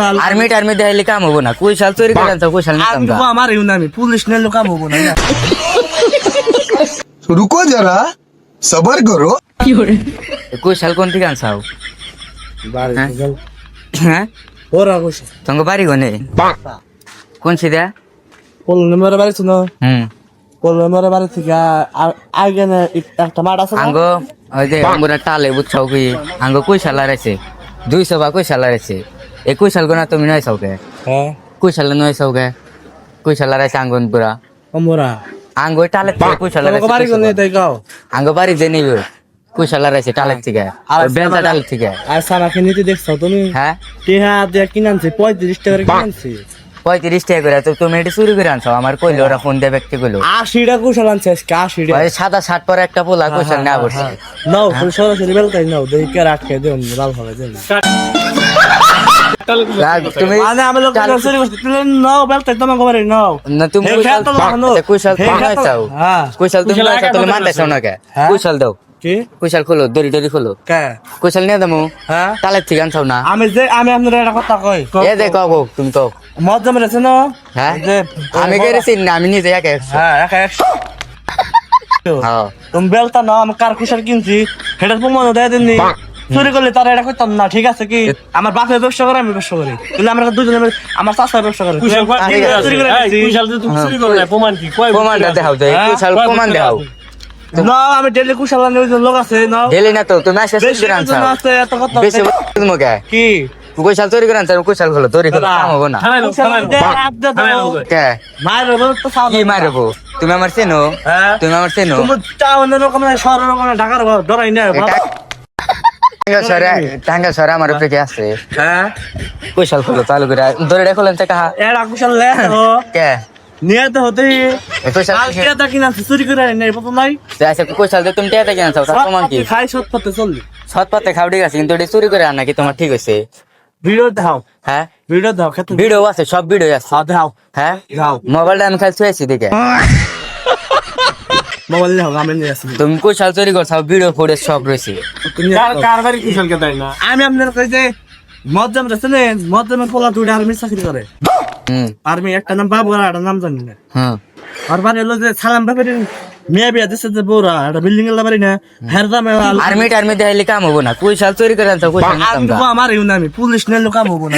army टार्मी द्यायला काम हो ना कुशाल चोरी करायचा कुशाल नाही আমার ইউ না আমি পুলিশ নেলো কাম হবো না रुको जरा सबर करो कुशाल कोणती गाण साव হ্যাঁ ওরা কইছে তোমার বাড়ি কোনে কোনছি দ্যা কোন নম্বরে বাড়ি শুনো হুম কোন নম্বরে বাড়ি থেকে আগে না একটা মাঠ আছে আঙ্গো ওই যে আমরা টালে বুঝছাও কি আঙ্গো কুশাল লাগাইছে 200 বা কুশাল লাগাইছে এই কুশাল গোনা তুমি নয় সাউকে হ্যাঁ কুশাল নয় সাউকে কুশাল লাগাইছে আঙ্গন পুরা আমরা আঙ্গো টালে কুশাল তোমার বাড়ি কোন লাগাইছে তাই গাও আঙ্গো বাড়ি যে নিবে কুশাল লাগাইছে টালে থেকে আর বেলটা টালে থেকে আর সারাকে নিতে দেখছো তুমি হ্যাঁ টিহা দিয়ে কিনছে 35 টাকা কিনছে 35 টাকা করে তো তুমি এটা চুরি করে আনছো আমার কইলো ওরা ফোন দিয়ে ব্যক্তি কইলো 80 টাকা কুশল আনছে আজকে 80 টাকা ওই সাদা শার্ট পরে একটা পোলা কুশাল না বসে নাও তুমি সরাসরি বেলতাই নাও দেখে রাখকে দেন লাল হবে দেন তুমি মানে আমি লোক চুরি করতে তুমি নাও বেলতাই তোমার ঘরে নাও না তুমি কুশাল তুমি নয় চাও হ্যাঁ কুশাল তুমি নয় চাও তুমি মানতে চাও না কে কুশাল দাও কি কুশাল খোলো দড়ি দড়ি খোলো কে কুশাল নিয়ে দামু হ্যাঁ তালের থেকে আনছাও না আমি আপনার একটা কথা কই এ দে কও তুমি তো মজা মেরেছে না হ্যাঁ যে আমি গেছি না আমি নিজে একা হ্যাঁ একা হ্যাঁ তুমি বেলতা না আমি কার কুশাল কিনছি সেটার প্রমাণ দেয় দিননি চুরি করলে তারা এটা করতাম না ঠিক আছে কি আমার বাপের ব্যবসা করে আমি ব্যবসা করি কিন্তু আমরা দুজনে আমার চাষার ব্যবসা করি চুরি করে প্রমাণটা দেখাও দে কুশাল প্রমাণ দেখাও না আমি ডেলি কুশাল আনি লোক আছে না গেলি না তো তুমি আজকে চুরি বেশি করে আনছো জন আছে এত কথা বেশি তুমি কে কি কুশাল চুরি করে আনছো কুশাল খোলো দড়ি খোলো কাম হবে না কে মায়ের তো সাউন্ড কি মারবো তুমি আমার চেনো হ্যাঁ তুমি আমার চেনো তুমি টাউনের রকম শহরের রকম ঢাকার ডরাই না টাঙ্গা সরে আমার উপরে কি আছে হ্যাঁ কুশাল খোলো চালু করে দড়িটা খোলেন তো কাহা এরা কুশাল লে কে নিয়ে তো হতে কুশাল কালকে তা কিনা চুরি করে নেই পত নাই আচ্ছা কুশাল তুমি টেটা কেন চাও তার প্রমাণ কি খাই সৎ পথে চললি সৎ পাতে খাও ঠিক আছে কিন্তু এটা চুরি করে আনা কি তোমার ঠিক হয়েছে ভিডিও দাও হ্যাঁ ভিডিও দাও খেতে ভিডিও আছে সব ভিডিও আছে হ্যাঁ দাও হ্যাঁ দাও মোবাইলটা আমি খালি শুয়েছি দেখে মোবাইল দাও আমি নিয়ে আসি তুমি কুশাল চুরি করছো ভিডিও ফুটেজ সব রয়েছে কার বাড়ি কুশল কে তাই না আমি আপনার কই যে মজ্জাম রেছেন মজ্জামের পোলা দুইটা আর্মি চাকরি করে আর্মি একটা নাম বাবু আর একটা নাম জানি না হুম আর বাড়ি হলো যে সালাম ব্যাপারে মেয়ে বিয়া দিচ্ছে যে বউরা একটা বিল্ডিং এর বাড়ি না হেরদাম আর্মি টার্মি দেখাইলে কাম হবো না কুশাল চুরি করে আনছো কুশাল নিতাম আমার ইউ না আমি পুলিশ নেলো কাম হবো না